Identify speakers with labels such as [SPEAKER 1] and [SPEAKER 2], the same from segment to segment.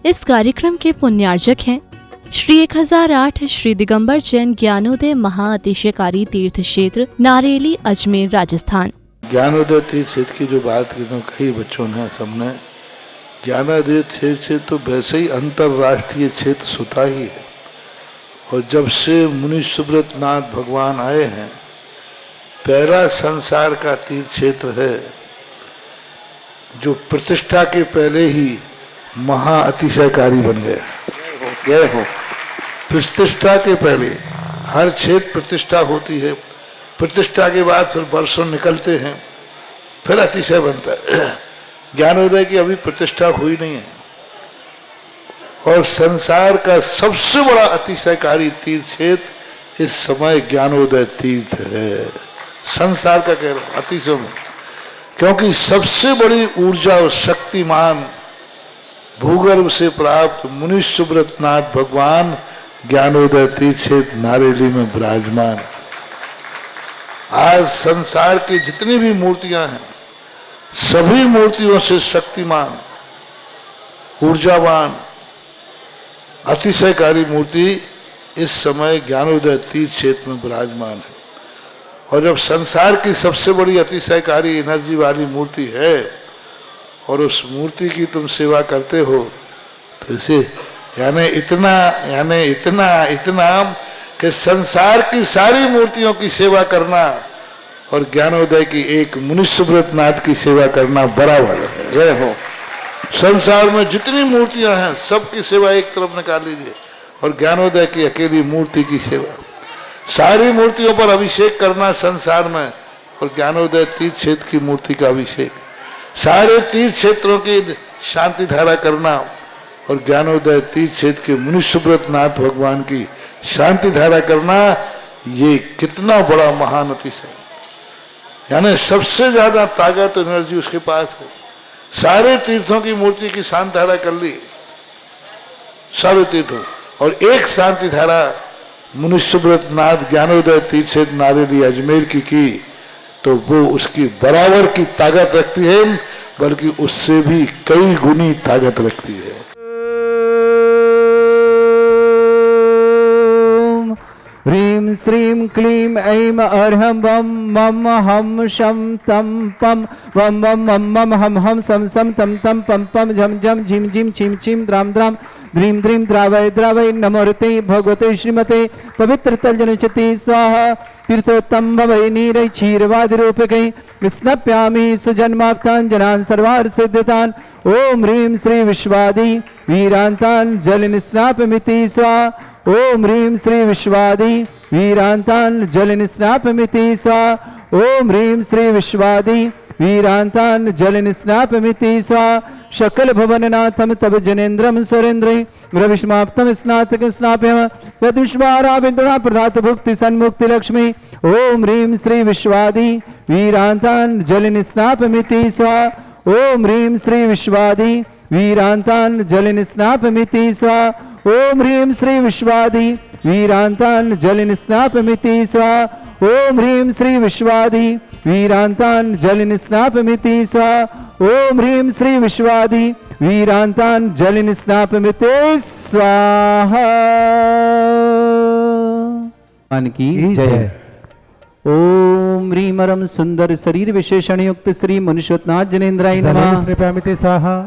[SPEAKER 1] इस कार्यक्रम के पुण्यार्जक हैं श्री 1008 श्री दिगंबर जैन ज्ञानोदय महाअतिशयकारी तीर्थ क्षेत्र नारेली अजमेर राजस्थान।
[SPEAKER 2] ज्ञानोदय तीर्थ क्षेत्र की जो बात कही बच्चों ने सबने, ज्ञानोदय क्षेत्र तो वैसे ही अंतरराष्ट्रीय क्षेत्र सुता ही है। और जब से मुनि सुब्रत नाथ भगवान आए हैं, पहला संसार का तीर्थ क्षेत्र है जो प्रतिष्ठा के पहले ही महा अतिशयकारी बन गया। प्रतिष्ठा के पहले हर क्षेत्र प्रतिष्ठा होती है, प्रतिष्ठा के बाद फिर वर्षों निकलते हैं, फिर अतिशय बनता है। ज्ञानोदय की अभी प्रतिष्ठा हुई नहीं है। और संसार का सबसे बड़ा अतिशयकारी तीर्थ क्षेत्र इस समय ज्ञानोदय तीर्थ है। संसार का कह रहा हूं अतिशय में, क्योंकि सबसे बड़ी ऊर्जा और शक्तिमान भूगर्भ से प्राप्त मुनि सुब्रत नाथ भगवान ज्ञानोदय तीर्थ क्षेत्र नारेली में विराजमान। आज संसार की जितनी भी मूर्तियां हैं, सभी मूर्तियों से शक्तिमान, ऊर्जावान, अतिशयकारी मूर्ति इस समय ज्ञानोदय तीर्थ क्षेत्र में विराजमान है। और जब संसार की सबसे बड़ी अतिशयकारी एनर्जी वाली मूर्ति है और उस मूर्ति की तुम सेवा करते हो, तो इसे यानी इतना कि संसार की सारी मूर्तियों की सेवा करना और ज्ञानोदय की एक मुनि सुब्रत नाथ की सेवा करना बराबर है। जय हो। संसार में जितनी मूर्तियां हैं सबकी सेवा एक तरफ निकाल लीजिए और ज्ञानोदय की अकेली मूर्ति की सेवा। सारी मूर्तियों पर अभिषेक करना संसार में और ज्ञानोदय तीर्थ क्षेत्र की मूर्ति का अभिषेक, सारे तीर्थ क्षेत्रों की शांति धारा करना और ज्ञानोदय तीर्थ क्षेत्र के मुनि सुब्रत नाथ भगवान की शांति धारा करना, ये कितना बड़ा महान अतिशय। यानी सबसे ज्यादा ताकत एनर्जी उसके पास है। सारे तीर्थों की मूर्ति की शांति धारा कर ली, सारे तीर्थों, और एक शांति धारा मुनि सुब्रत नाथ ज्ञानोदय तीर्थ क्षेत्र नारेली अजमेर की तो वो उसकी बराबर की ताकत रखती है, बल्कि उससे भी कई गुनी ताकत रखती है।
[SPEAKER 3] ह्रीं श्रीं क्लीं ऐं अर्हं वं मम हम शं तं पं वं वं मम मम हम हम सं सं तं तं पं पं झं झं झिं झिं छिं छिं द्रां द्रां द्रीं द्रीं द्रावय द्रावय नमोर्ते भगवते श्रीमते पवित्र तलजनचति स्वाहा। तीर्थोत्तम भवै नीरै क्षीरवादिरूपकै स्नप्यामि सुजन्माप्तान् जनान् सर्वार्थ सिद्धितान्। ओम ह्रीं श्री विश्वादि वीरान्तान् जलनिस्नापमिति स्वाहा। ओम ह्रीं श्री विश्वादि वीरान्तान् जलनिस्नापमिति स्वाहा। ओम ह्रीं श्री विश्वादि वीरान्तान् जलनिस्नापमिति स्वाहा। शकल भवननाथम तब जनेन्द्रम सुरेन्द्रै रविष्माप्तम स्नातक स्नाप्यम यद्विश्वाराविन्द्रा प्रदात भुक्ति सन्मुक्ति लक्ष्मी। ओम ह्रीं श्री विश्वादि वीरान्तान् जलनिस्नापमिति स्वाहा। ओम ह्रीं श्री विश्वादि वीरान्तान् जलनिस्नापमिति स्वाहा। ओम ह्रीं श्री विश्वादि वीरान्तान् जलनिस्नापमिति स्वाहा। ओम ह्रीं श्री विश्वादि वीरान्तान् जलनिस्नापमिति स्वाहा। ओम ह्रीं श्री विश्वादि वीरान्तान् जलनिस्नापमिति स्वाहा। मान की जय। ओम ह्रीं रम सुंदर शरीर विशेषण युक्त श्री मनुष्योत्नाथ जनेन्द्राय नमः स्वाहा।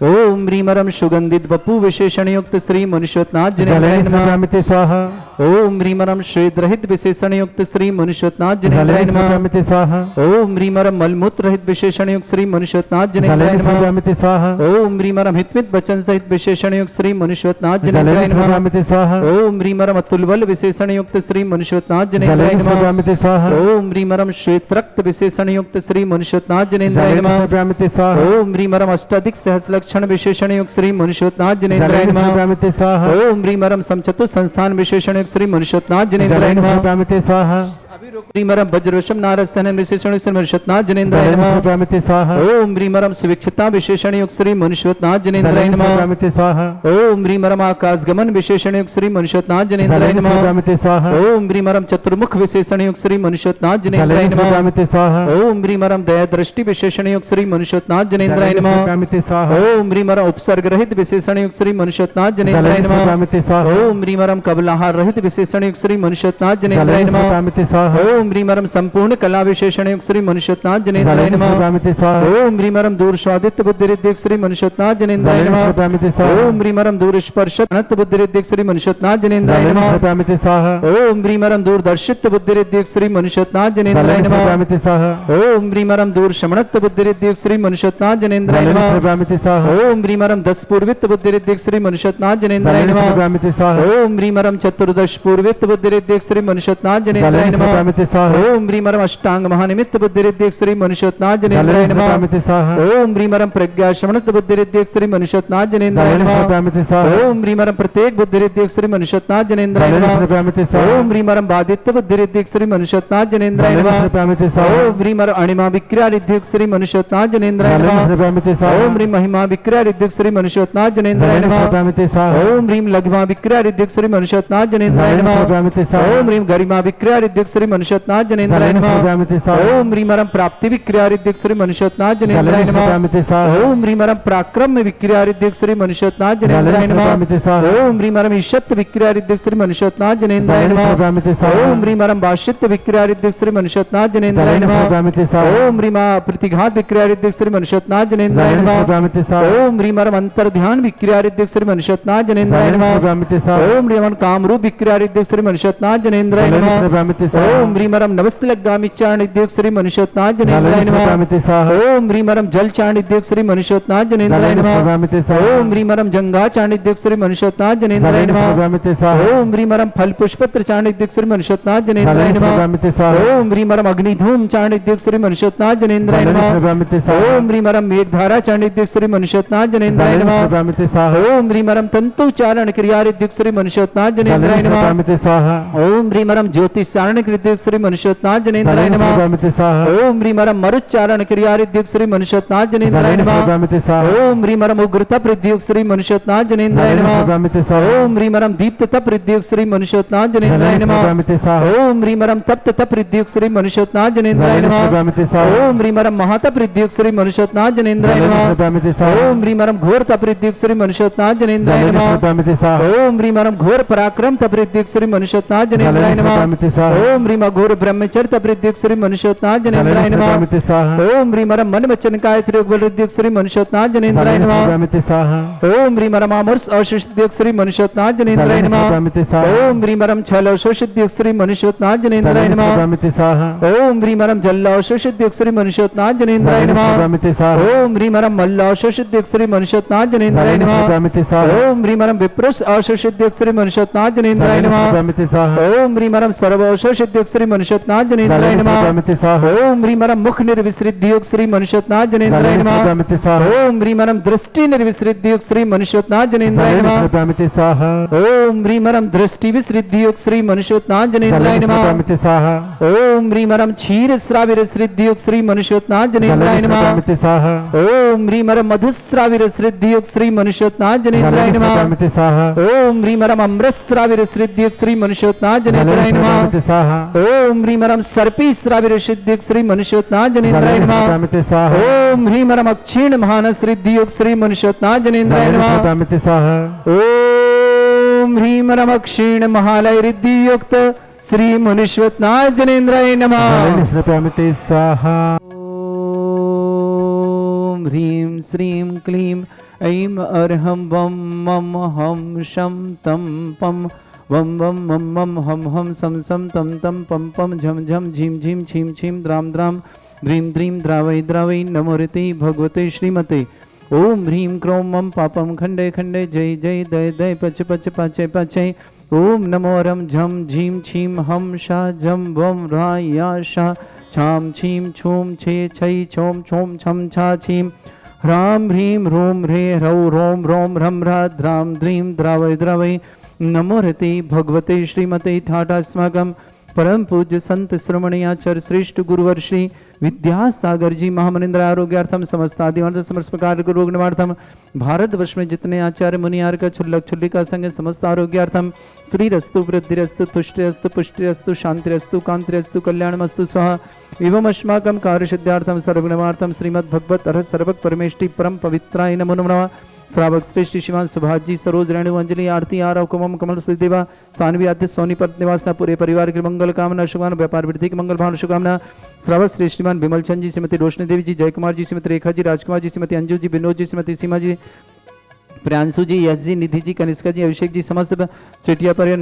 [SPEAKER 3] ओम ह्रीं रम सुगंधित बपु विशेषण युक्त श्री मनुष्योत्नाथ जनेन्द्राय नमः स्वाहा। ओम ह्रीं रम श्वेत रहित विशेषण युक्त श्री मनुष्योत्नाथ जनेन्द्राय नमः स्वाहा। ओम ह्रीं रम मलमूत्र रहित विशेषण युक्त श्री मनुष्योत्नाथ जनेन्द्राय नमः स्वाहा। ओम ह्रीं रम हितमित वचन सहित विशेषण युक्त श्री मनुष्योत्नाथ जनेन्द्राय नमः स्वाहा। ओम ह्रीं रम अतुलबल विशेषण युक्त श्री मनुष्योत्नाथ जनेन्द्राय नमः स्वाहा। ओम ह्रीं रम श्वेत रक्त विशेषण युक्त श्री मनुष्योत्नाथ जनेन्द्राय नमः स्वाहा। ओम ह्रीं रम अष्टाधिक सहस्र विशेषण युक्त श्री मनुष्योत्नाथ जनेन्द्राय नमः स्वाहा। ओम ह्रीं रम समचतुर संस्थान विशेषण युक्त श्री मनुष्योत्नाथ जनेन्द्राय नमः स्वाहा। ह्रीमरम वज्रवशम नारद विशेषण मनुष्यनाथ जनेन्द्राय नमः
[SPEAKER 4] स्वामिते स्वाहा
[SPEAKER 3] ओम ह्रीमरम सुविक्षिता विशेषण युक्त श्री मनुष्यनाथ जनेन्द्राय नमः
[SPEAKER 4] स्वामिते स्वाहा
[SPEAKER 3] ओम ह्रीमरम आकाश गमन विशेषण युक्त श्री मनुष्यनाथ जनेन्द्राय नमः
[SPEAKER 4] स्वामिते स्वाहा
[SPEAKER 3] ओम ह्रीमरम चतुर्मुख विशेषण युक्त श्री मनुष्यनाथ जनेन्द्राय नमः
[SPEAKER 4] स्वामिते स्वाहा
[SPEAKER 3] ओम ह्रीमरम दया दृष्टि विशेषण युक्त श्री मनुष्यनाथ जनेन्द्राय नमः
[SPEAKER 4] स्वामिते स्वाहा
[SPEAKER 3] ओम ह्रीमरम उपसर्ग रहित विशेषण युक्त श्री मनुष्यनाथ जनेन्द्राय नमः
[SPEAKER 4] स्वामिते स्वाहा
[SPEAKER 3] ओम ह्रीमरम कबलाहार रहित विशेषण युक्त श्री मनुष्यनाथ जनेन्द्राय नमः
[SPEAKER 4] स्वामिते स्वाहा
[SPEAKER 3] ओम ह्रीमरम संपूर्ण कला विशेषण युक्त श्री मनुष्यनाथ जनेन्द्राय नमः
[SPEAKER 4] स्वामिते स्वाहा
[SPEAKER 3] ओम ह्रीमरम दूर स्वादित्य बुद्धि रिद्धिक श्री मनुष्यनाथ जनेन्द्राय नमः
[SPEAKER 4] स्वामिते स्वाहा
[SPEAKER 3] ओम ह्रीमरम दूर स्पर्श अनंत बुद्धि रिद्धिक श्री मनुष्यनाथ जनेन्द्राय नमः
[SPEAKER 4] स्वामिते स्वाहा
[SPEAKER 3] ओम ह्रीमरम दूर दर्शित बुद्धि रिद्धिक श्री मनुष्यनाथ जनेन्द्राय नमः
[SPEAKER 4] स्वामिते स्वाहा
[SPEAKER 3] ओम ह्रीमरम दूर शमणत्व बुद्धि रिद्धिक श्री मनुष्यनाथ जनेन्द्राय नमः
[SPEAKER 4] स्वामिते स्वाहा
[SPEAKER 3] ओम ह्रीमरम 10 पूर्वित बुद्धि रिद्धिक श्री मनुष्यनाथ जनेन्द्राय नमः
[SPEAKER 4] स्वामिते स्वाहा
[SPEAKER 3] ओम ह्रीमरम चतुर्दश पूर्वित बुद्धि रिद्धिक श्री मनुष्यनाथ जनेन्द्राय नमः
[SPEAKER 4] स्वामिते स्वाहा
[SPEAKER 3] ओम ह्रीमरम अष्टांग महानिमित्त बुद्धि रिद्धिक श्री मनुष्यनाथ जनेन्द्राय नमः
[SPEAKER 4] स्वामिते स्वाहा
[SPEAKER 3] ओम ह्रीमरम प्रज्ञा शमणत्व बुद्धि रिद्धिक श्री मनुष्यनाथ जनेन्द्राय नमः
[SPEAKER 4] स्वामिते स्वाहा
[SPEAKER 3] ओम ह्रीमरम प्रत्येक बुद्धि रिद्धिक श्री मनुष्यनाथ जनेन्द्राय नमः
[SPEAKER 4] स्वामिते स्वाहा
[SPEAKER 3] ओम ह्रीमरम बाधित्य बुद्धि रिद्धिक श्री मनुष्यनाथ जनेन्द्राय नमः
[SPEAKER 4] स्वामिते स्वाहा
[SPEAKER 3] ओम ह्रीमर अणिमा विक्रिया रिद्धिक श्री मनुष्यनाथ जनेन्द्राय नमः
[SPEAKER 4] स्वामिते स्वाहा
[SPEAKER 3] ओम ह्रीम महिमा विक्रिया रिद्धिक श्री मनुष्यनाथ जनेन्द्राय नमः
[SPEAKER 4] स्वामिते स्वाहा
[SPEAKER 3] ओम ह्रीम लघ्मा विक्रिया रिद्धिक श्री मनुष्यनाथ जनेन्द्राय नमः
[SPEAKER 4] स्वामिते स्वाहा
[SPEAKER 3] ओम ह्रीम गरिमा विक्रिया रिद्धिक श्री मनुष्यनाथ जनेन्द्राय नमः
[SPEAKER 4] स्वामिते स्वाहा
[SPEAKER 3] ओम ह्रीमरम प्राप्ति विक्रिया रिद्धिक श्री मनुष्यनाथ जनेन्द्राय नमः
[SPEAKER 4] स्वामिते स्वाहा
[SPEAKER 3] ओम ह्रीमरम पराक्रम विक्रिया रिद्धिक श्री मनुष्यनाथ जनेन्द्राय नमः
[SPEAKER 4] स्वामिते स्वाहा
[SPEAKER 3] ओम ह्रीमरम ईशत विक्रिया रिद्धिक श्री मनुष्यनाथ जनेन्द्राय नमः
[SPEAKER 4] स्वामिते स्वाहा
[SPEAKER 3] ओम ह्रीमरम भाष्यत विक्रिया रिद्धिक श्री मनुष्यनाथ जनेन्द्राय नमः
[SPEAKER 4] स्वामिते स्वाहा
[SPEAKER 3] ओम ह्रीमा प्रतिघात विक्रिया रिद्धिक श्री मनुष्यनाथ जनेन्द्राय नमः
[SPEAKER 4] स्वामिते स्वाहा
[SPEAKER 3] ओम ह्रीमरम अंतर ध्यान विक्रिया रिद्धिक श्री मनुष्यनाथ जनेन्द्राय नमः
[SPEAKER 4] स्वामिते स्वाहा
[SPEAKER 3] ओम ह्रीमरम कामरूप विक्रिया रिद्धिक श्री मनुष्यनाथ जनेन्द्राय नमः
[SPEAKER 4] स्वामिते स्वाहा
[SPEAKER 3] ओम ह्रीमरम नवस्तलगामी चारण रिद्धिक श्री मनुष्यनाथ जनेन्द्राय नमः
[SPEAKER 4] स्वामिते स्वाहा
[SPEAKER 3] ओम ह्रीमरम जल चारण रिद्धिक श्री मनुष्यनाथ जनेन्द्राय नमः
[SPEAKER 4] स्वामिते स्वाहा
[SPEAKER 3] ओम ह्रीमरम जंगा चारण रिद्धिक श्री मनुष्यनाथ जनेन्द्राय नमः
[SPEAKER 4] स्वामिते स्वाहा
[SPEAKER 3] ओम ह्रीमरम फल पुष्पत्र चारण रिद्धिक श्री मनुष्यनाथ जनेन्द्राय नमः
[SPEAKER 4] स्वामिते स्वाहा
[SPEAKER 3] ओम ह्रीमरम अग्निधूम चारण रिद्धिक श्री मनुष्यनाथ जनेन्द्राय नमः
[SPEAKER 4] स्वामिते स्वाहा
[SPEAKER 3] ओम ह्रीमरम मेघधारा चारण रिद्धिक श्री मनुष्यनाथ जनेन्द्राय नमः
[SPEAKER 4] स्वामिते स्वाहा
[SPEAKER 3] ओम ह्रीमरम तंतु चारण क्रिया रिद्धिक श्री मनुष्यनाथ जनेन्द्राय नमः
[SPEAKER 4] स्वामिते स्वाहा
[SPEAKER 3] ओम ह्रीमरम ज्योतिष चारण रिद्धिक श्री मनुष्यनाथ जनेन्द्राय नमः
[SPEAKER 4] स्वामिते स्वाहा
[SPEAKER 3] ओम ह्रीमरम मरुच्चारण क्रिया रिद्धिक श्री मनुष्यनाथ जनेन्द्राय नमः
[SPEAKER 4] स्वामिते स्वाहा
[SPEAKER 3] ओम ह्रीमरम उग्रता प्रद्युक्त श्री मनुष्यनाथ जनेन्द्राय नमः
[SPEAKER 4] स्वामिते स्वाहा
[SPEAKER 3] ओम ह्रीमरम दीप्त तप प्रद्युक्त श्री मनुष्यनाथ जनेन्द्राय नमः
[SPEAKER 4] स्वामिते स्वाहा
[SPEAKER 3] ओम ह्रीमरम तप्त तप प्रद्युक्त श्री मनुष्यनाथ जनेन्द्राय नमः
[SPEAKER 4] स्वामिते स्वाहा
[SPEAKER 3] ओम ह्रीमरम महातप प्रद्युक्त श्री मनुष्यनाथ जनेन्द्राय नमः
[SPEAKER 4] स्वामिते स्वाहा
[SPEAKER 3] ओम ह्रीमरम घोर तप प्रद्युक्त श्री मनुष्यनाथ जनेन्द्राय नमः
[SPEAKER 4] स्वामिते स्वाहा
[SPEAKER 3] ओम ह्रीमरम घोर पराक्रम तप प्रद्युक्त श्री मनुष्यनाथ जनेन्द्राय नमः
[SPEAKER 4] स्वामिते स्वाहा
[SPEAKER 3] ओम ह्रीम घोर ब्रह्मचर्य तप प्रद्युक्त श्री मनुष्यनाथ जनेन्द्राय नमः
[SPEAKER 4] स्वामिते स्वाहा
[SPEAKER 3] ओम ह्रीमरम मन वचन काय त्रियुक्त श्री मनुष्यनाथ जनेन्द्राय नमः
[SPEAKER 4] स्वामिते स्वाहा
[SPEAKER 3] ओम ह्रीमरम अमृत औषध श्री मनुष्यनाथ जनेन्द्राय नमः
[SPEAKER 4] स्वामिते स्वाहा
[SPEAKER 3] ओम ह्रीमरम छल औषध श्री मनुष्यनाथ जनेन्द्राय नमः
[SPEAKER 4] स्वामिते स्वाहा
[SPEAKER 3] ओम ह्रीमरम जल औषध श्री मनुष्यनाथ जनेन्द्राय नमः
[SPEAKER 4] स्वामिते स्वाहा
[SPEAKER 3] ओम ह्रीमरम मल्ल औषध श्री मनुष्यनाथ जनेन्द्राय नमः
[SPEAKER 4] स्वामिते स्वाहा
[SPEAKER 3] ओम ह्रीमरम विप्रुष औषध श्री मनुष्यनाथ जनेन्द्राय नमः
[SPEAKER 4] स्वामिते स्वाहा
[SPEAKER 3] ओम ह्रीमरम सर्व औषध श्री मनुष्यनाथ जनेन्द्राय नमः
[SPEAKER 4] स्वामिते स्वाहा
[SPEAKER 3] ओम ह्रीमरम मुख निर्विसृत योग श्री मनुष्यनाथ जनेन्द्राय नमः
[SPEAKER 4] स्वामिते स्वाहा
[SPEAKER 3] ओम ह्रीमरम दृष्टि निर्विसृत योग श्री मनुष्यनाथ जनेन्द्राय नमः
[SPEAKER 4] स्वामिते स्वाहा
[SPEAKER 3] ओम ह्रीमरम दृष्टि विसृत योग श्री मनुष्यनाथ जनेन्द्राय नमः
[SPEAKER 4] स्वामिते स्वाहा
[SPEAKER 3] ओम ह्रीमरम क्षीर श्राविर श्रिद्ध योग श्री मनुष्यनाथ जनेन्द्राय नमः
[SPEAKER 4] स्वामिते स्वाहा
[SPEAKER 3] ओम ह्रीमरम मधुश्राविर श्रिद्ध योग श्री मनुष्यनाथ जनेन्द्राय नमः
[SPEAKER 4] स्वामिते स्वाहा
[SPEAKER 3] ओम ह्रीमरम अमृत श्राविर श्रिद्ध योग श्री मनुष्यनाथ जनेन्द्राय नमः
[SPEAKER 4] स्वामिते स्वाहा
[SPEAKER 3] ओम ह्रीमरम सर्पी श्राविर सिद्ध योग श्री मनुष्यनाथ जनेन्द्राय नमः
[SPEAKER 4] स्वामिते स्वाहा
[SPEAKER 3] ओम ह्रीमरम अक्षीण महानस सिद्धि योग श्री मनुष्यनाथ जनेन्द्राय नमः
[SPEAKER 4] स्वामिते स्वाहा
[SPEAKER 3] ओम ह्रीमरम अक्षीण महालय रिद्धि युक्त श्री मनुष्यनाथ जनेन्द्राय नमः
[SPEAKER 4] स्वामिते स्वाहा
[SPEAKER 3] ओम ह्रीं श्रीं क्लीं ऐं अर्हं वं मम हं शं तं पं वं वं मम मम हम हम सम सम तम तम पम पम झम झम झीम झीम छीम छीम द्राम द्राम ह्रीं द्रीं द्रावै द्रावै नमोरते भगवते श्रीमते ओम ह्रीं क्रों मम पापम खंडे खंडे जय जय दय दय पच पच पाचय पाचय ओम नमो रम झम झीम छीम हम शा झम वम रा या शा छाम छीम छूम छे छै छोम छोम छम छा छीम ह्राम ह्रीं रोम ह्रे ह्रौ रोम रोम ह्रम ह्रा द्राम द्रीं द्रावय द्रावय नमो रते भगवते श्रीमते ठाटास्माकं परम पूज्य संत श्रमणी आचार्य श्रेष्ठ गुरुवर श्री विद्यासागर जी महामनिंद्र आरोग्यार्थम समस्त आदिवर्त समस्त प्रकार के रोग निवार्थम भारतवर्ष में जितने आचार्य मुनियार का छुल्लक छुल्लिका संग समस्त आरोग्यार्थम श्री रस्तु वृद्धिरस्तु तुष्टिरस्तु पुष्टिरस्तु शांतिरस्तु कांतिरस्तु कल्याणमस्तु सह एवं अस्माकं कार्य सिद्धार्थम सर्वगुणवार्थम श्रीमद् भगवत अर्ह सर्वक परमेष्टि परम पवित्राय नमो नमः। श्रावक श्रेष्ठ शिवान सुभाष जी सरोज रेणु अंजलि आरती आरव कुमम कमल श्रीदेवा सानवी आद्य सोनीपत निवासना पूरे परिवार के मंगल कामना शुभकामना व्यापार वृद्धि की मंगल भावना शुभकामना। श्रावक श्रेष्ठ श्रीमान विमल चंद जी श्रीमती रोशनी देवी जी जय कुमार जी श्रीमती रेखा जी राजकुमार जी श्रीमती अंजू जी विनोद जी श्रीमती सीमा जी प्रियांशु जी यश जी निधि जी कनिष्का जी अभिषेक जी समस्त सेठिया पर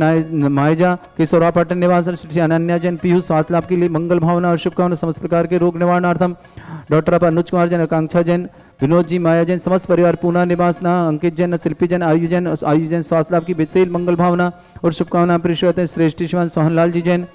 [SPEAKER 3] मायजा किशोरा पाटन निवास श्री अनन्या जैन पीयूष स्वास्थ्य लाभ के लिए मंगल भावना और शुभकामना समस्त प्रकार के रोग निवारणार्थम डॉक्टर अनुज कुमार जैन आकांक्षा जैन विनोद जी माया जैन समस्त परिवार पूना निवासना अंकित जैन शिल्पी जैन आयु जैन स्वास्थ्य लाभ की विशेष मंगल भावना और शुभकामना प्रेषित हैं। श्रेष्ठ शिवान सोहनलाल जी जैन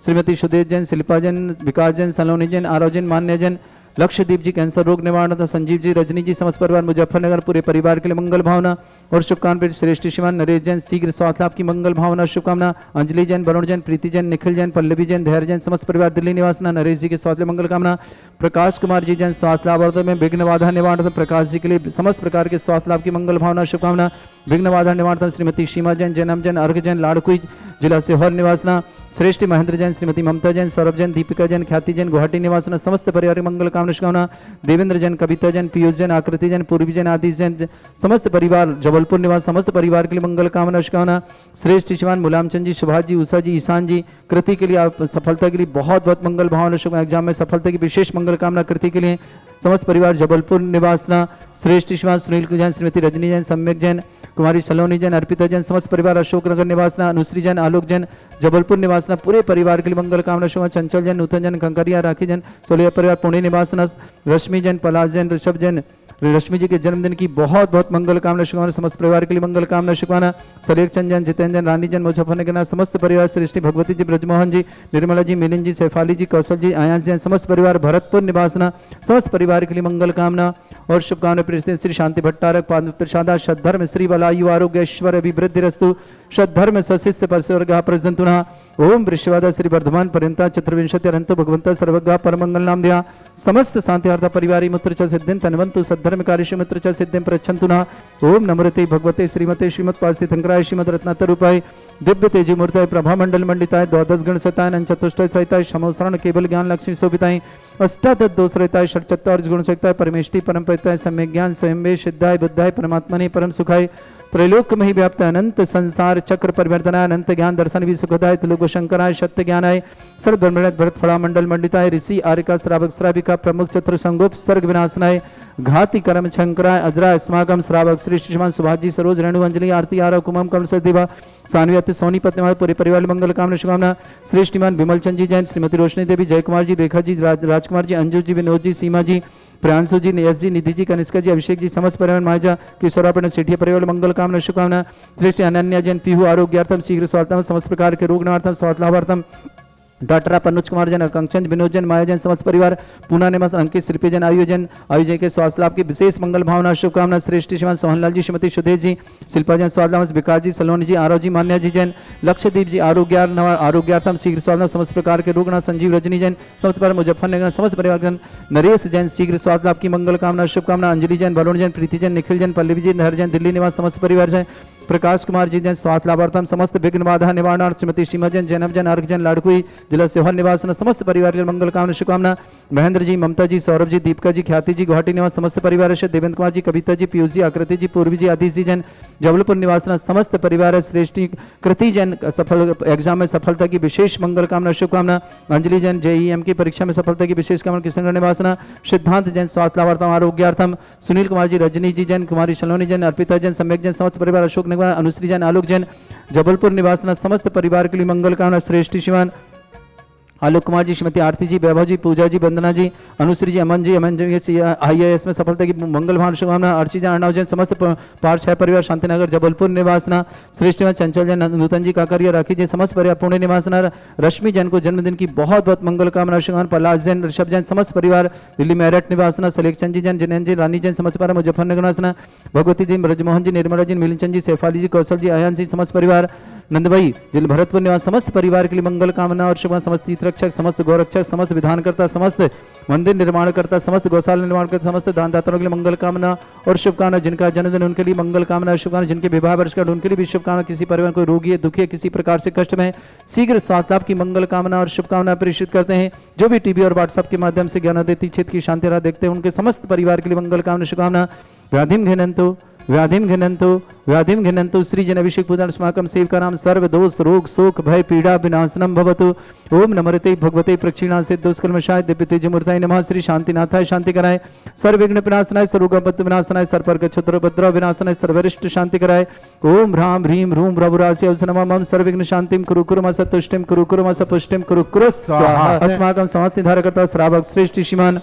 [SPEAKER 3] श्रीमती सुदेश जैन शिल्पा जैन विकास जैन सलोनी जैन आरव जैन मान्य जैन लक्षदीप जी कैंसर रोग निवारण संजीव जी रजनी जी समस्त परिवार मुजफ्फरनगर पूरे परिवार के लिए मंगल भावना और शुभकामना। श्रेष्ठ शिवान नरेश जैन शीघ्र स्वास्थ्य लाभ की मंगल भावना शुभकामना। अंजलि जैन वरुण जैन प्रीति जैन निखिल जैन पल्लवी जैन धैर्य जैन समस्त परिवार दिल्ली निवासना नरेश जी के स्वास्थ्य मंगल कामना। प्रकाश कुमार जी जैन स्वास्थ्य लाभ में विघ्न बाधा निवारण प्रकाश जी के लिए समस्त प्रकार के स्वास्थ्य लाभ की मंगल भावना शुभकामना। विघ्न बाधा निवारण श्रीमती सीमा जैन जैनम जैन अर्घ जैन लाड़कुई जिला सीहोर निवासना। श्रेष्ठ महेंद्र जैन श्रीमती ममता जैन सौरभ जैन दीपिका जैन ख्याति जैन गुवाहाटी निवासना समस्त परिवार मंगल कामना शुभकामना। देवेंद्र जैन कविता जैन पीयूष जैन आकृति जैन पूर्वी जैन आदि जैन समस्त परिवार जबलपुर निवास समस्त परिवार के लिए मंगल कामना शुभकामना। श्रेष्ठ शिवान मुलायमचंद जी सुभाष जी उषा जी ईशान जी कृति के लिए आप सफलता के लिए बहुत बहुत मंगल भावना शुभकामना। एग्जाम में सफलता की विशेष मंगल कामना कृति के लिए समस्त परिवार जबलपुर निवासना। श्रेष्ठ शिवान सुनील जैन श्रीमती रजनी जैन सम्यक जैन कुमारी सलोनी जैन अर्पिता जैन समस्त परिवार अशोक नगर निवासना। अनुश्री जैन आलोक जैन जबलपुर निवासना पूरे परिवार के लिए मंगल कामना शुभ। चंचल जैन नूतन जैन कंकरिया राखी जैन सोलिया परिवार पुणे निवासना। रश्मि जैन पलाश जैन ऋषभ जैन रश्मि जी के जन्मदिन की बहुत बहुत मंगल कामना शुभकामना। समस्त परिवार के लिए मंगल कामना शुभकामना। सलेख चंद जैन जितेंद्र जैन रानी जैन मुजफ्फरनगर समस्त परिवार श्रेष्ठी भगवती जी ब्रजमोहन जी निर्मला जी मिलिंद जी सैफाली जी कौशल जी आयांश जैन समस्त परिवार भरतपुर निवासना समस्त परिवार के लिए मंगल कामना और शुभकामना। प्रेषित श्री शांति भट्टारक पाद प्रसादा सद्धर्म श्री बलायु आरोग्य ऐश्वर अभिवृद्धि रस्तु सद्धर्म सशिष्य परस्वर्गा प्रजंतुना ओम वृषवादा श्री वर्धमान पर्यंता चतुर्विंशति अरंतो भगवंता सर्वगा परमंगल नाम दिया समस्त शांतिहार्थ परिवारी मूत्र च सिद्धिं तन्वन्तु सद्धर्म कार्यशु मूत्र च सिद्धिं प्रच्छन्तुना ओम नमृते भगवते श्रीमते श्रीमत्पास्ति शंकराय श्रीमद रत्नातरूपाय दिव्य तेजी मूर्ताय प्रभा मंडल मंडिताय द्वादश गण सताय चतुष्टय सहिताय समोसरण केवल ज्ञान लक्ष्मी शोभिताय अष्टादश दोष रहताय षट्चत्वार्ज गुण सहिताय परमेष्टि परम परिताय सम्यक ज्ञान स्वयं वे सिद्धाय बुद्धाय परमात्मने परम सुखाय त्रैलोक में ही व्याप्त अनंत संसार चक्र परिवर्तनाय अनंत ज्ञान दर्शन भी सुखदाय त्रिलोक शंकराय सत्य ज्ञानाय सर्व ब्रह्मणत भरत फला मंडल मंडिताय ऋषि आर्यका श्रावक श्राविका प्रमुख चतुर संगोप सर्ग विनाशनाय घाति कर्म शंकराय अजरा अस्माकम श्रावक श्रेष्ठ श्रीमान सुभाष जी सरोज रेणु अंजलि आरती आरव कुमम कमल सदिवा सानवी अति सोनी पत्नी पूरे परिवार मंगल कामना शुभकामना। श्रेष्ठ श्रीमान विमल चंद जी जैन श्रीमती रोशनी देवी जय कुमार जी रेखा जी राजकुमार जी अंजू जी विनोद जी सीमा जी प्रियांशु जी यश जी निधि जी कनिष्का जी अभिषेक जी समस्त परिवार माजा किशोरापण सेठिया परिवार मंगल कामना शुभकामना। श्रेष्ठ अनन्या जैन पीहू आरोग्यार्थम शीघ्र स्वास्थ्य समस्त प्रकार के रोग निवार्थम स्वास्थ्य लाभार्थम डॉक्टर अनुज कुमार जन कंचन विनोद जन माया जन समस्त परिवार पूना निवास अंकित शिल्पी जन आयोजन के स्वास्थ्य लाभ की विशेष मंगल भावना शुभकामना। श्रेष्ठ शिवान सोहनलाल जी श्रीमती सुदेश जी शिल्पा जन स्वास्थ्य लाभ विकास जी सलोनी जी आरव जी मान्या जी जैन लक्षदीप जी आरोग्यार्थम शीघ्र स्वास्थ्य समस्त प्रकार के रोगना संजीव रजनी जैन समस्त परिवार मुजफ्फरनगर समस्त परिवार नरेश जैन शीघ्र स्वास्थ्य लाभ की मंगल कामना शुभकामना। अंजलि जैन वरुण जैन प्रीति जैन निखिल जैन पल्लवी जी धैर्य जैन दिल्ली निवास समस्त परिवार जैन प्रकाश कुमार जी जैन स्वास्थ्य लाभार्थम समस्त विघ्न बाधा निवारण श्रीमती सीमा जैन जैनब जैन अर्घ जैन लाड़कुई जिला सीहोर निवास समस्त परिवार के मंगल कामना शुभकामना। महेंद्र जी ममता जी सौरभ जी दीपिका जी ख्याति जी गुवाहाटी निवास समस्त परिवार से देवेंद्र कुमार जी कविता जी पीयूष जी आकृति जी पूर्वी जी आदिश जी जैन जबलपुर निवासना समस्त परिवार श्रेष्ठी कृति जैन सफल एग्जाम में सफलता की विशेष मंगल कामना शुभकामना। अंजलि जैन जेईएम की परीक्षा में सफलता की विशेष कामना किशनगढ़ निवासना। सिद्धांत जैन स्वास्थ्य लाभार्थम आरोग्यार्थम सुनील कुमार जी रजनी जी जैन कुमारी सलोनी जैन अर्पिता जैन सम्यक जैन समस्त परिवार अशोक नगर अनुश्री जैन आलोक जैन जबलपुर निवासना समस्त परिवार के लिए मंगल कामना। श्रेष्ठ शिवान आलोक कुमार जी, श्रीमती आरती जी, वैभव जी, पूजा जी, वंदना जी, अनुश्री जी, अमन जी IAS में सफलता की मंगल भान शुभकामना। अर्ची जैन, अर्णव जैन, समस्त पार्थ छह परिवार शांतिनगर जबलपुर निवासना। श्रेष्ठ चंचल जैन, नूतन जी, काकरिया, राखी जी, समस्त परिवार पुणे निवासना। रश्मि जैन को जन्मदिन की बहुत बहुत मंगल कामना शुभकामना। प्रहलाद जैन, ऋषभ जैन, समस्त परिवार दिल्ली मेरठ निवासना। सलेखचंद जी जैन, जिनेन जी, रानी जैन, समस्त परिवार मुजफ्फरनगर निवासना। भगवती जी, ब्रजमोहन जी, निर्मला जी, मिलिंचंद जी, सैफाली जी, कौशल जी, आयान जी, समस्त परिवार। नंदभाई जिल भरतपुर निवास, समस्त परिवार के लिए मंगल कामना और शुभ। समस्त तीर्थरक्षक, समस्त गौरक्षक, समस्त विधानकर्ता, समस्त मंदिर निर्माण करता, समस्त गौशाला निर्माण करता, समस्त दानदाताओं के लिए मंगल कामना और शुभकामना। जिनका जन्मदिन उनके लिए मंगल कामना और शुभकामना। जिनके विवाह वर्षगांठ उनके लिए भी शुभकामना। किसी परिवार को रोगी है, दुखी है, किसी प्रकार से कष्ट में है, शीघ्र स्वास्थ्य लाभ की मंगल कामना और शुभकामना प्रेषित करते हैं। जो भी टीवी और व्हाट्सएप के माध्यम से ज्ञानोदय क्षेत्र की शांति राह देखते हैं उनके समस्त परिवार के लिए मंगल कामना शुभकामना। व्याधिम घिनंतु व्याधिम घिनंतु व्याधिम घिनंतु श्रीजन अभिषेक पूजन अस्माकं सेवका नाम सर्व दोष रोग शोक भय पीड़ा विनाशनम भवतु। ओम नमरते भगवते प्रक्षिणासे दुष्कर्मशाय दिव्य तेजमूर्ताय नमः। श्री शांतिनाथाय शांति कराय, सर्वविघ्न विनाशनाय, सर्वोपद्रव विनाशनाय, सर्वपर्ग क्षत्र उपद्रव विनाशनाय, सर्वरिष्ट शांति कराय। ओम ह्रां ह्रीं ह्रूं भ्रभुरासि अवसनमः। मम सर्वविघ्न शांतिं कुरु कुरुमस तुष्टिं कुरु कुरुमस पुष्टिं कुरु कुरु स्वाहा। अस्माकं समस्त धारकर्ता श्रावक श्रेष्ठ श्रीमान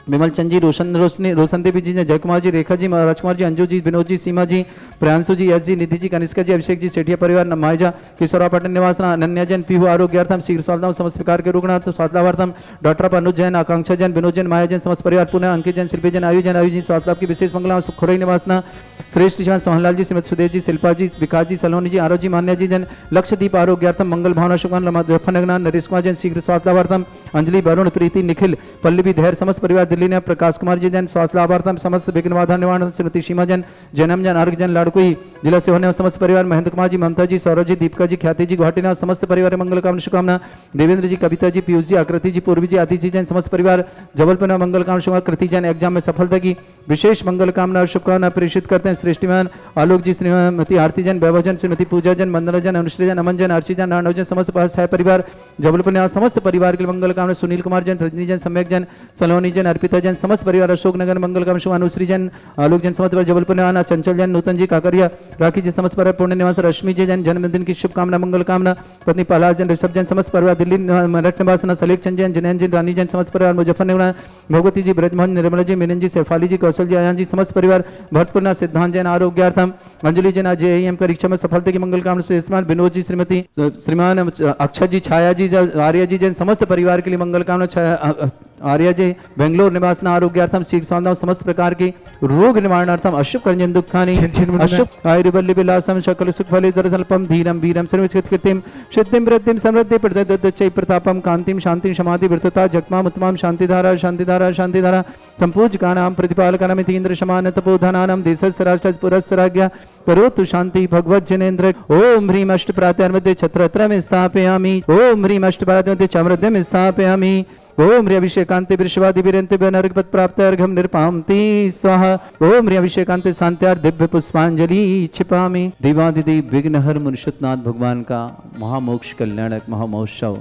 [SPEAKER 3] विमल चंद जी, रोशन देवी जी, जयकुमार जी, रेखा जी, राजकुमार जी, अंजू जी, विनोद जी, सीमा जी, प्रियांशु जी, यश जी, निधि जी, कनिष्का जी, अभिषेक जी, सेठिया परिवार, नमाइजा, किशोरा पाटन निवासना, अनन्या जैन, पीहू आरोग्यार्थम, शीघ्र स्वास्थ्य समस्त प्रकार के रुग्णार्थ स्वास्थ्यलाभार्थम। डॉक्टर अनुज जैन, आकांक्षा जैन, विनोद जैन, माया जैन, समस्त परिवार पुनः अंकित जैन, शिल्पी जैन, आयु जी, स्वास्थ्य लाभ की विशेष मंगला सुखोरई निवासना। श्रेष्ठ शिवान सोहनलाल जी, श्रीमती सुदेश जी, शिल्पा जी, विकास जी, सलोनी जी, आरो जी, मान्या जी जैन, लक्षदीप आरोग्यार्थम मंगल भावना शुभकामना। मुजफ्फरनगर नरेश कुमार जैन, शीघ्र स्वास्थ्य लाभार्थम। अंजलि, वरुण, प्रीति, निखिल, पल्लवी, धैर्य, समस्त परिवार दिल्ली ने। प्रकाश कुमार जी जैन, स्वास्थ्य लाभार्थम, समस्त विघ्न बाधा निवारण। श्रीमती सीमा जैन, जैनम जैन, अर्घ जैन, लाड़कुई जिला से होने समस्त परिवार। महेंद्र कुमार जी, ममता जी, सौरभ जी, दीपिका जी, ख्याति जी, गुवाहाटी ने समस्त परिवार मंगल कामना शुभकामना। देवेंद्र जी, कविता जी, पीयूष जी, आकृति जी, पूर्वी जी, आतिश जी जैन, समस्त परिवार जबलपुर में मंगल कामना शुभकामना। कृति जैन, एग्जाम में सफलता की विशेष मंगल कामना और शुभकामना प्रेषित करते हैं। श्रेष्ठीमान आलोक जी, श्रीमती आरती जैन, वैभव जैन, श्रीमती पूजा जैन, वंदना जैन, अनुश्री जैन, अमन जैन, अर्ची जैन, अर्णव जैन, समस्त परिवार जबलपुर में समस्त परिवार के मंगल कामना। सुनील कुमार जैन, रजनी जैन, सम्यक जैन, सलोनी जैन, अर्पिता जैन, समस्त परिवार अशोकनगर मंगल कामना शुभ। अनुश्री जैन, आलोक जैन, समस्त जबलपुर में आना, चंचल जैन, नूतन जी, काकरिया, राखी जी, समस्त परिवार पुण्य निवास। रश्मि जी जैन, जन्मदिन की शुभकामना मंगल कामना। पत्नी प्रहलाद जैन, ऋषभ जैन, समस्त परिवार दिल्ली मेरठ निवासना। सलेखचंद जैन, जिनेन जैन, रानी जैन, समस्त परिवार मुजफ्फरनगर। भगवती जी, ब्रजमोहन, निर्मला जी, मिलन जी, सैफाली जी, कौशल जी, आयान जी, समस्त परिवार भरतपुर। सिद्धांत जैन आरोग्यार्थम। अंजलि जैन, JEM परीक्षा में सफलता की मंगल कामना से। विनोद जी, श्रीमती श्रीमान अक्षय जी, छाया जी, आर्या जी जैन, समस्त परिवार के लिए मंगल कामना। आर्या जी, बेंगलोर निवासना आरोग्यार्थम, शीघ्र स्वास्थ्य समस्त प्रकार की रोग निवारणार्थम। अशुभ करंजन दुखानि अशुभ आयुर्बल्य विलासम सकल सुख फले दरसल्पम धीरम वीरम सर्वचित कृतिम सिद्धिम वृद्धिम समृद्धि प्रददच्चै प्रतापम कांतिम शांति समाधि वृतता जगमाम उत्तमाम शांतिधारा शांतिधारा शांतिधारा संपूजकानां प्रतिपालकानामिति इंद्र समान तपोधनानां देशस्य राष्ट्रस्य पुरस्य राज्ञा करोतु शांति भगवत जनेन्द्र। ओम ह्रीं अष्ट प्रातर्मध्ये छत्रत्रयं स्थापयामि। ओम ह्रीं अष्ट प्रातर्मध्ये चामृद्यं स्थापयामि। ओम ह्रीं अभिषेकान्ते वृषवादि वीरेन्ते नरकपद प्राप्त अर्घ्यं निर्पामति स्वाहा। ओम ह्रीं अभिषेकान्ते शान्त्यार दिव्य पुष्पांजलि क्षिपामि। देवादिदेव विघ्नहर मुनिषुतनाथ भगवान का महामोक्ष कल्याणक महामहोत्सव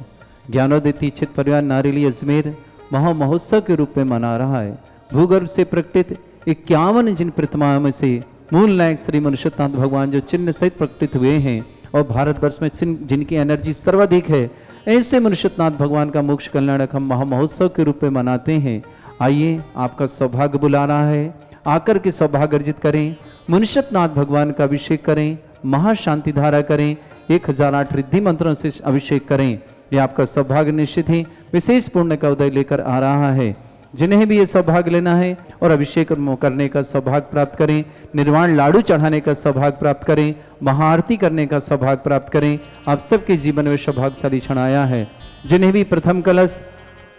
[SPEAKER 3] ज्ञानोदय चित परिवार नारेली अजमेर महामहोत्सव के रूप में मना रहा है। भूगर्भ से प्रकटित 51 जिन प्रतिमाओं में से मूल नायक श्री मुनिषुतनाथ भगवान जो चिन्ह सहित प्रकटित हुए हैं और भारतवर्ष में जिनकी एनर्जी सर्वाधिक है, ऐसे मुनिषुतनाथ भगवान का मोक्ष कल्याणक हम महामहोत्सव के रूप में मनाते हैं। आइए, आपका सौभाग्य बुला रहा है, आकर के सौभाग्य अर्जित करें, मुनिषुतनाथ भगवान का अभिषेक करें, महाशांति धारा करें, 1008 रिद्धि मंत्रों से अभिषेक करें। ये आपका सौभाग्य निश्चित ही विशेष पुण्य का उदय लेकर आ रहा है। जिन्हें भी ये सौभाग्य लेना है और अभिषेक करने का सौभाग्य प्राप्त करें, निर्वाण लाडू चढ़ाने का सौभाग्य प्राप्त करें, महाआरती करने का सौभाग्य प्राप्त करें, आप सबके जीवन में सौभाग्यशाली क्षण आया है। जिन्हें भी प्रथम कलश,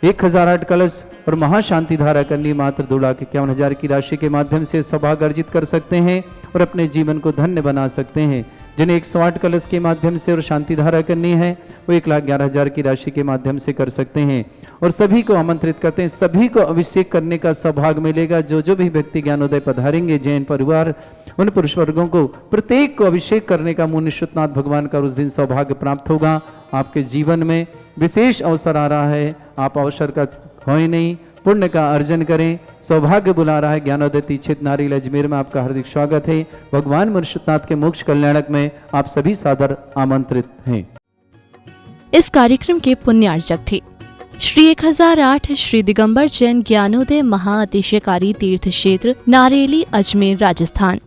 [SPEAKER 3] 1008 कलश और महाशांति धारा करनी मात्र 2,51,000 की राशि के माध्यम से सौभाग्य अर्जित कर सकते हैं और अपने जीवन को धन्य बना सकते हैं। जिन्हें 108 कलश के माध्यम से और शांति धारा करनी है वो 1,11,000 की राशि के माध्यम से कर सकते हैं। और सभी को आमंत्रित करते हैं, सभी को अभिषेक करने का सौभाग्य मिलेगा। जो जो भी व्यक्ति ज्ञानोदय पधारेंगे, जैन परिवार, उन पुरुष वर्गों को प्रत्येक को अभिषेक करने का मुनिषुतनाथ भगवान का उस दिन सौभाग्य प्राप्त होगा। आपके जीवन में विशेष अवसर आ रहा है, आप अवसर का खोए नहीं, पुण्य का अर्जन करें। सौभाग्य बुला रहा है। ज्ञानोदय तीक्षित नारियल अजमेर में आपका हार्दिक स्वागत है। भगवान मुनिषुतनाथ के मोक्ष कल्याणक में आप सभी सादर आमंत्रित हैं।
[SPEAKER 1] इस कार्यक्रम के पुण्यार्चक थे श्री 1008 श्री दिगंबर जैन ज्ञानोदय महाअतिशयकारी तीर्थ क्षेत्र नारेली, अजमेर, राजस्थान।